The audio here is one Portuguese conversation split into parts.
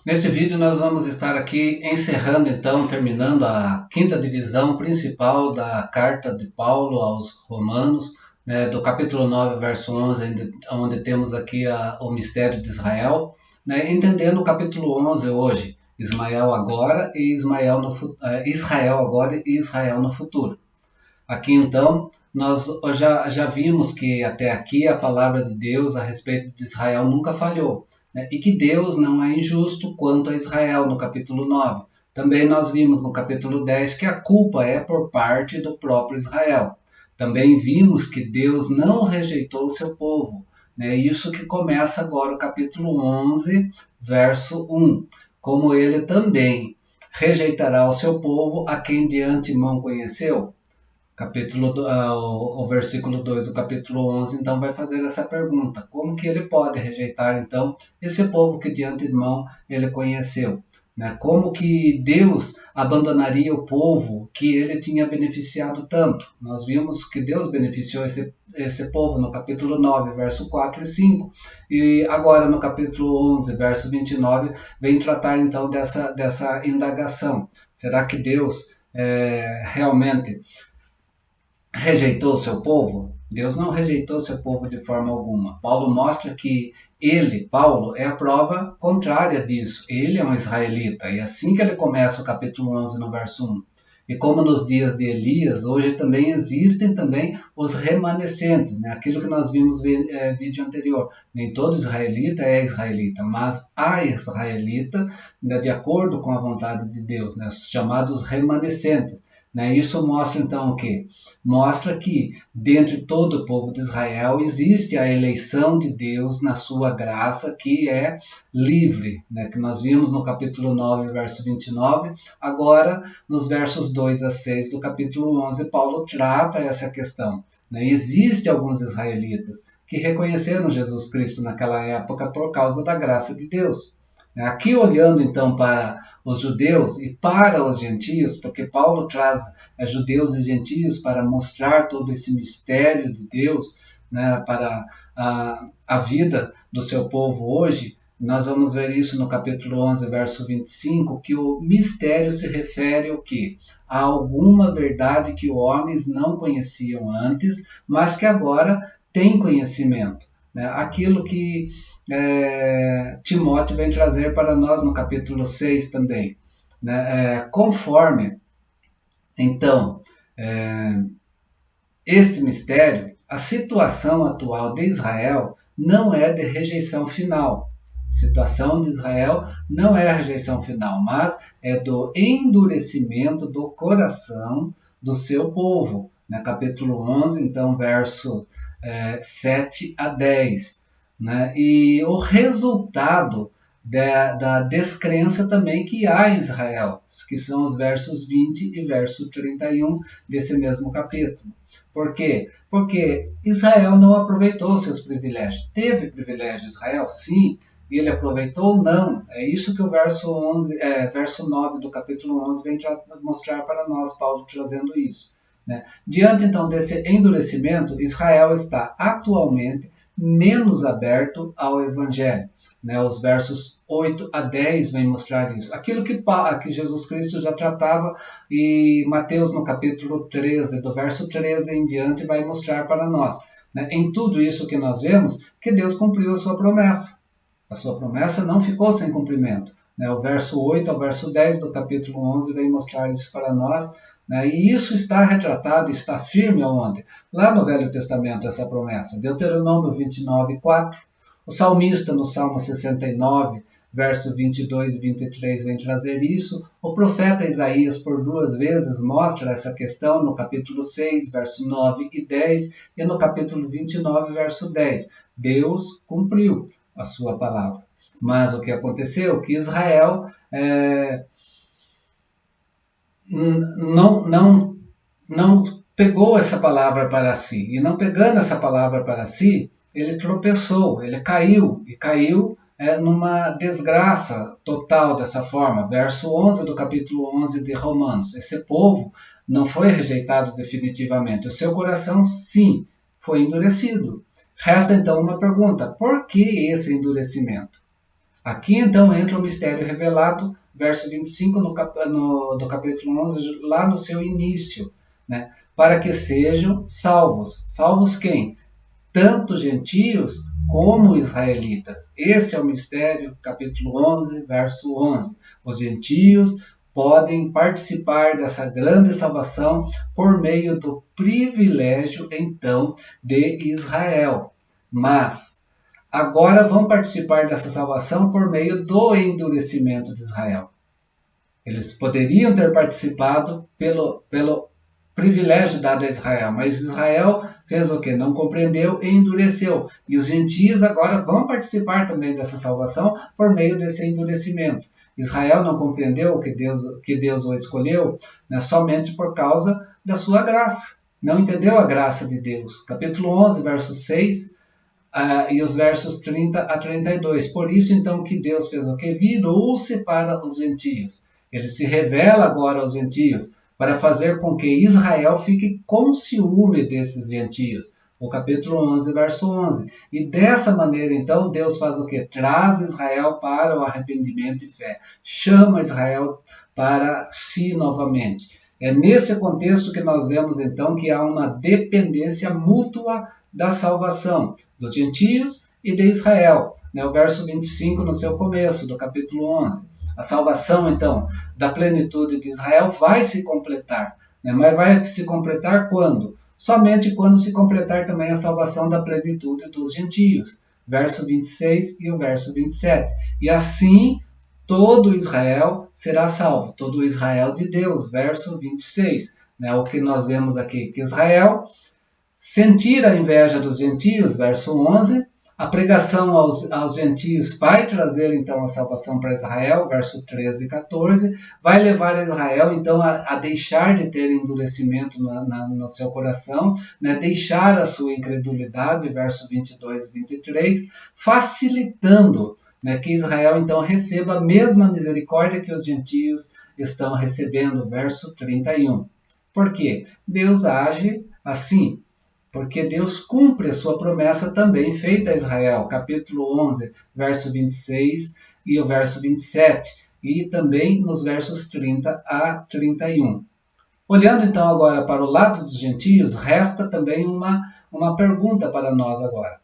Nesse vídeo nós vamos estar aqui encerrando então, terminando a quinta divisão principal da carta de Paulo aos Romanos, né, do capítulo 9, verso 11, onde temos aqui o mistério de Israel, né, entendendo o capítulo 11 hoje, Israel agora e Israel agora e Israel no futuro. Aqui então, nós já vimos que até aqui a palavra de Deus a respeito de Israel nunca falhou, né? E que Deus não é injusto quanto a Israel, no capítulo 9. Também nós vimos no capítulo 10 que a culpa é por parte do próprio Israel. Também vimos que Deus não rejeitou o seu povo, né? Isso que começa agora o capítulo 11, verso 1. Como ele também rejeitará o seu povo a quem de antemão conheceu. O versículo 2 do capítulo 11, então, vai fazer essa pergunta. Como que ele pode rejeitar, então, esse povo que de antemão ele conheceu? Né? Como que Deus abandonaria o povo que ele tinha beneficiado tanto? Nós vimos que Deus beneficiou esse povo no capítulo 9, verso 4 e 5. E agora, no capítulo 11, verso 29, vem tratar, então, dessa indagação. Será que Deus realmente rejeitou o seu povo? Deus não rejeitou seu povo de forma alguma. Paulo mostra que ele, Paulo, é a prova contrária disso. Ele é um israelita. E assim que ele começa o capítulo 11, no verso 1. E como nos dias de Elias, hoje também existem também os remanescentes, né? Aquilo que nós vimos no vídeo anterior. Nem todo israelita é israelita, mas há israelita, né, de acordo com a vontade de Deus, né? Os chamados remanescentes. Né? Isso mostra então o quê? Mostra que dentre todo o povo de Israel existe a eleição de Deus na sua graça, que é livre, né? Que nós vimos no capítulo 9, verso 29. Agora, nos versos 2 a 6 do capítulo 11, Paulo trata essa questão. Né? Existem alguns israelitas que reconheceram Jesus Cristo naquela época por causa da graça de Deus. Aqui olhando então para os judeus e para os gentios, porque Paulo traz judeus e gentios para mostrar todo esse mistério de Deus, né, para a vida do seu povo hoje. Nós vamos ver isso no capítulo 11, verso 25, que o mistério se refere ao quê? A alguma verdade que os homens não conheciam antes, mas que agora têm conhecimento. Né? Aquilo que Timóteo vem trazer para nós no capítulo 6 também. Né? Conforme, então, este mistério, a situação atual de Israel não é de rejeição final. A situação de Israel não é a rejeição final, mas é do endurecimento do coração do seu povo. No capítulo 11, então, verso 7 a 10. Né? E o resultado da descrença também que há em Israel, que são os versos 20 e verso 31 desse mesmo capítulo. Por quê? Porque Israel não aproveitou seus privilégios. Teve privilégio Israel? Sim. E ele aproveitou? Não. É isso que o verso 9 do capítulo 11 vem mostrar para nós, Paulo trazendo isso. Né? Diante então desse endurecimento, Israel está atualmente menos aberto ao evangelho. Né? Os versos 8 a 10 vêm mostrar isso. Aquilo que Jesus Cristo já tratava, e Mateus no capítulo 13, do verso 13 em diante, vai mostrar para nós. Né? Em tudo isso que nós vemos, que Deus cumpriu a sua promessa. A sua promessa não ficou sem cumprimento. Né? O verso 8 ao verso 10 do capítulo 11 vem mostrar isso para nós. Né? E isso está retratado, está firme aonde? Lá no Velho Testamento, essa promessa. Deuteronômio 29, 4. O salmista, no Salmo 69, versos 22 e 23, vem trazer isso. O profeta Isaías, por duas vezes, mostra essa questão no capítulo 6, verso 9 e 10, e no capítulo 29, verso 10. Deus cumpriu a sua palavra. Mas o que aconteceu? Que Israel não pegou essa palavra para si. E não pegando essa palavra para si, ele tropeçou, ele caiu. E caiu numa desgraça total dessa forma. Verso 11 do capítulo 11 de Romanos. Esse povo não foi rejeitado definitivamente. O seu coração, sim, foi endurecido. Resta então uma pergunta: por que esse endurecimento? Aqui então entra o mistério revelado, verso 25 do capítulo 11, lá no seu início, né? Para que sejam salvos. Salvos quem? Tanto gentios como israelitas. Esse é o mistério, capítulo 11, verso 11. Os gentios podem participar dessa grande salvação por meio do privilégio, então, de Israel. Mas agora vão participar dessa salvação por meio do endurecimento de Israel. Eles poderiam ter participado pelo privilégio dado a Israel, mas Israel fez o que? Não compreendeu e endureceu. E os gentios agora vão participar também dessa salvação por meio desse endurecimento. Israel não compreendeu que Deus o escolheu, né, somente por causa da sua graça. Não entendeu a graça de Deus. Capítulo 11, verso 6, e os versos 30 a 32. Por isso, então, que Deus fez o que? Virou-se para os gentios. Ele se revela agora aos gentios para fazer com que Israel fique com ciúme desses gentios. O capítulo 11, verso 11. E dessa maneira, então, Deus faz o que? Traz Israel para o arrependimento e fé. Chama Israel para si novamente. É nesse contexto que nós vemos, então, que há uma dependência mútua da salvação dos gentios e de Israel. O verso 25 no seu começo, do capítulo 11. A salvação, então, da plenitude de Israel vai se completar. Mas vai se completar quando? Somente quando se completar também a salvação da plenitude dos gentios. Verso 26 e o verso 27. E assim todo Israel será salvo. Todo Israel de Deus. Verso 26. O que nós vemos aqui, que Israel sentir a inveja dos gentios, verso 11, a pregação aos gentios vai trazer então a salvação para Israel, verso 13 e 14, vai levar Israel então a deixar de ter endurecimento no seu coração, né, deixar a sua incredulidade, verso 22 e 23, facilitando, né, que Israel então receba a mesma misericórdia que os gentios estão recebendo, verso 31. Por quê? Deus age assim. Porque Deus cumpre a sua promessa também feita a Israel, capítulo 11, verso 26 e o verso 27, e também nos versos 30 a 31. Olhando então agora para o lado dos gentios, resta também uma pergunta para nós agora.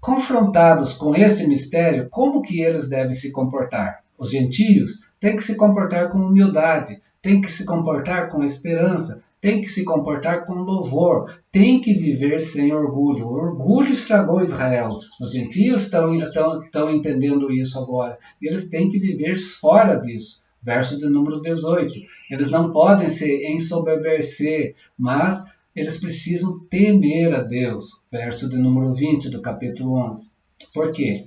Confrontados com esse mistério, como que eles devem se comportar? Os gentios têm que se comportar com humildade, têm que se comportar com esperança, tem que se comportar com louvor, tem que viver sem orgulho. O orgulho estragou Israel. Os gentios estão entendendo isso agora. E eles têm que viver fora disso. Verso de número 18. Eles não podem se ensoberbecer, mas eles precisam temer a Deus. Verso de número 20 do capítulo 11. Por quê?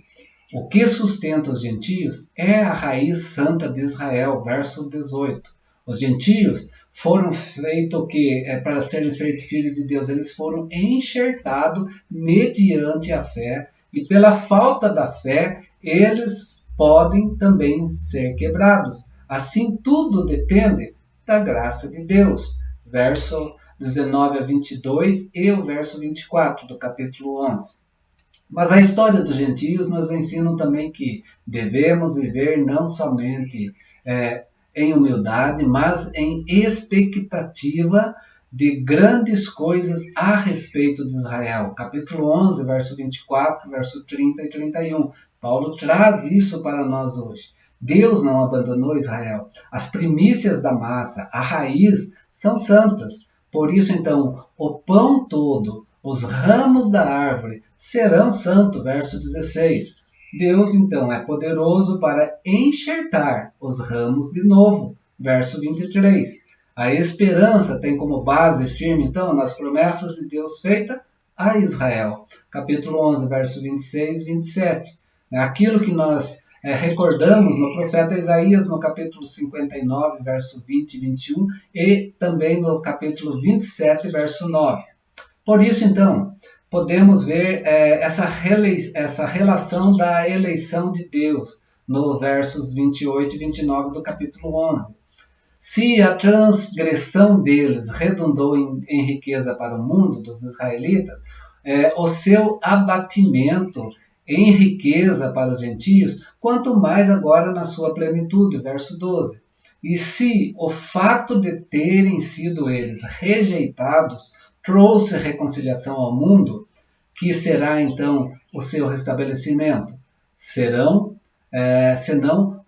O que sustenta os gentios é a raiz santa de Israel. Verso 18. Os gentios foram feitos o que? Para serem feitos filhos de Deus. Eles foram enxertados mediante a fé. E pela falta da fé, eles podem também ser quebrados. Assim, tudo depende da graça de Deus. Verso 19 a 22 e o verso 24 do capítulo 11. Mas a história dos gentios nos ensina também que devemos viver não somente em humildade, mas em expectativa de grandes coisas a respeito de Israel. Capítulo 11, verso 24, verso 30 e 31. Paulo traz isso para nós hoje. Deus não abandonou Israel. As primícias da massa, a raiz, são santas. Por isso, então, o pão todo, os ramos da árvore serão santos. Verso 16. Deus, então, é poderoso para enxertar os ramos de novo. Verso 23. A esperança tem como base firme, então, nas promessas de Deus feitas a Israel. Capítulo 11, verso 26 e 27. Aquilo que nós recordamos no profeta Isaías, no capítulo 59, verso 20 e 21, e também no capítulo 27, verso 9. Por isso, então, podemos ver essa relação da eleição de Deus no versos 28 e 29 do capítulo 11. Se a transgressão deles redundou em riqueza para o mundo dos israelitas, o seu abatimento em riqueza para os gentios, quanto mais agora na sua plenitude. Verso 12. E se o fato de terem sido eles rejeitados trouxe reconciliação ao mundo, que será então o seu restabelecimento? Senão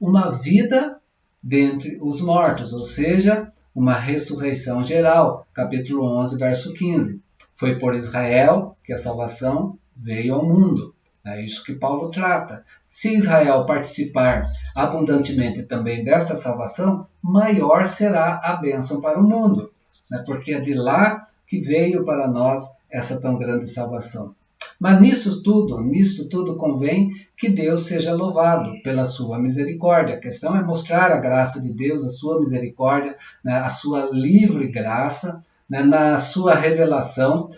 uma vida dentre os mortos, ou seja, uma ressurreição geral. Capítulo 11, verso 15. Foi por Israel que a salvação veio ao mundo. É isso que Paulo trata. Se Israel participar abundantemente também desta salvação, maior será a bênção para o mundo, né? Porque é de lá que veio para nós essa tão grande salvação. Mas nisso tudo convém que Deus seja louvado pela sua misericórdia. A questão é mostrar a graça de Deus, a sua misericórdia, né, a sua livre graça, né, na sua revelação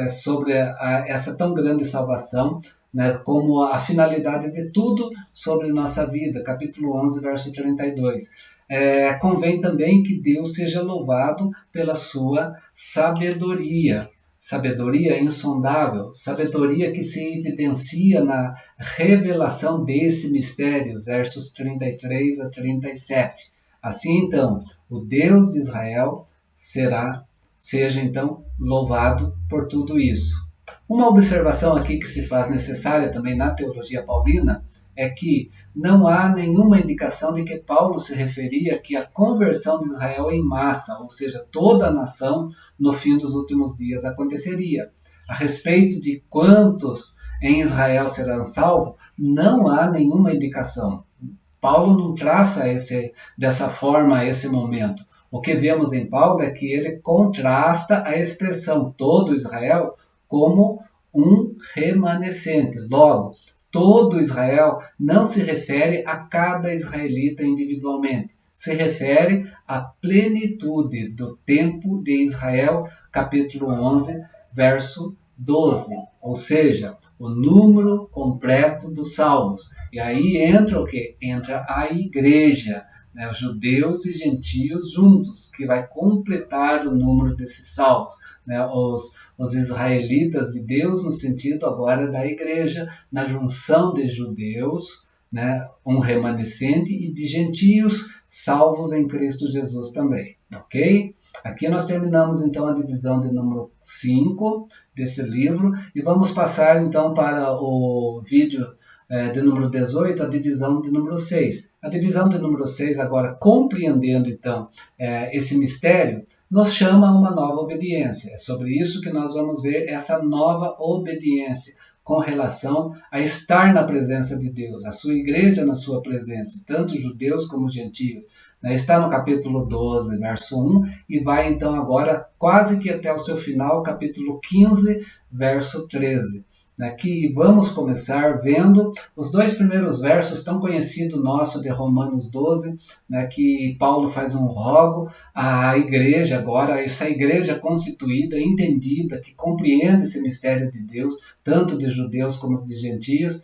sobre essa tão grande salvação, né, como a finalidade de tudo sobre nossa vida. Capítulo 11, verso 32. Convém também que Deus seja louvado pela sua sabedoria. Sabedoria insondável, sabedoria que se evidencia na revelação desse mistério, versos 33 a 37. Assim, então, o Deus de Israel seja então louvado por tudo isso. Uma observação aqui que se faz necessária também na teologia paulina é que não há nenhuma indicação de que Paulo se referia que a conversão de Israel em massa, ou seja, toda a nação, no fim dos últimos dias aconteceria. A respeito de quantos em Israel serão salvos, não há nenhuma indicação. Paulo não traça dessa forma esse momento. O que vemos em Paulo é que ele contrasta a expressão todo Israel como um remanescente. Logo, todo Israel não se refere a cada israelita individualmente. Se refere à plenitude do tempo de Israel, capítulo 11, verso 12. Ou seja, o número completo dos salvos. E aí entra o quê? Entra a igreja, né? Judeus e gentios juntos, que vai completar o número desses salvos, né? Os israelitas de Deus no sentido agora da igreja, na junção de judeus, né? Um remanescente, e de gentios salvos em Cristo Jesus também, ok? Aqui nós terminamos então a divisão de número 5 desse livro e vamos passar então para o vídeo de número 18, a divisão de número 6. A divisão de número 6, agora compreendendo então esse mistério, nos chama a uma nova obediência. É sobre isso que nós vamos ver essa nova obediência com relação a estar na presença de Deus, a sua igreja na sua presença, tanto judeus como gentios. Está no capítulo 12, verso 1, e vai então agora quase que até o seu final, capítulo 15, verso 13. Que vamos começar vendo os dois primeiros versos tão conhecidos nosso de Romanos 12, que Paulo faz um rogo à igreja agora, essa igreja constituída, entendida, que compreende esse mistério de Deus, tanto de judeus como de gentios,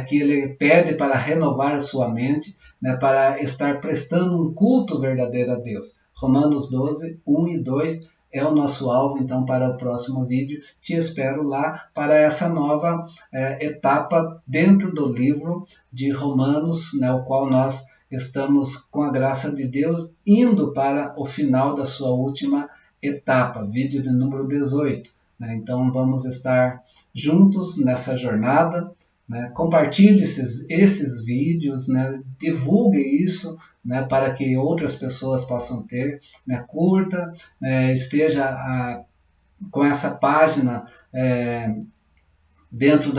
que ele pede para renovar a sua mente, para estar prestando um culto verdadeiro a Deus. Romanos 12, 1 e 2 é o nosso alvo, então, para o próximo vídeo. Te espero lá para essa nova etapa dentro do livro de Romanos, o qual nós estamos, com a graça de Deus, indo para o final da sua última etapa, vídeo de número 18. Então, vamos estar juntos nessa jornada. Compartilhe esses vídeos, divulgue isso, para que outras pessoas possam ter, curta, esteja com essa página dentro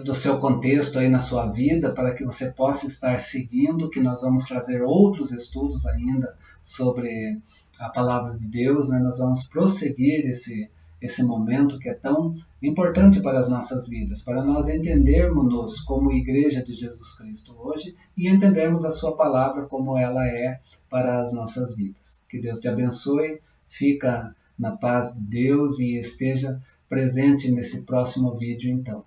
do seu contexto aí na sua vida, para que você possa estar seguindo, que nós vamos trazer outros estudos ainda sobre a palavra de Deus, nós vamos prosseguir esse momento que é tão importante para as nossas vidas, para nós entendermos-nos como Igreja de Jesus Cristo hoje e entendermos a sua palavra como ela é para as nossas vidas. Que Deus te abençoe, fica na paz de Deus e esteja presente nesse próximo vídeo então.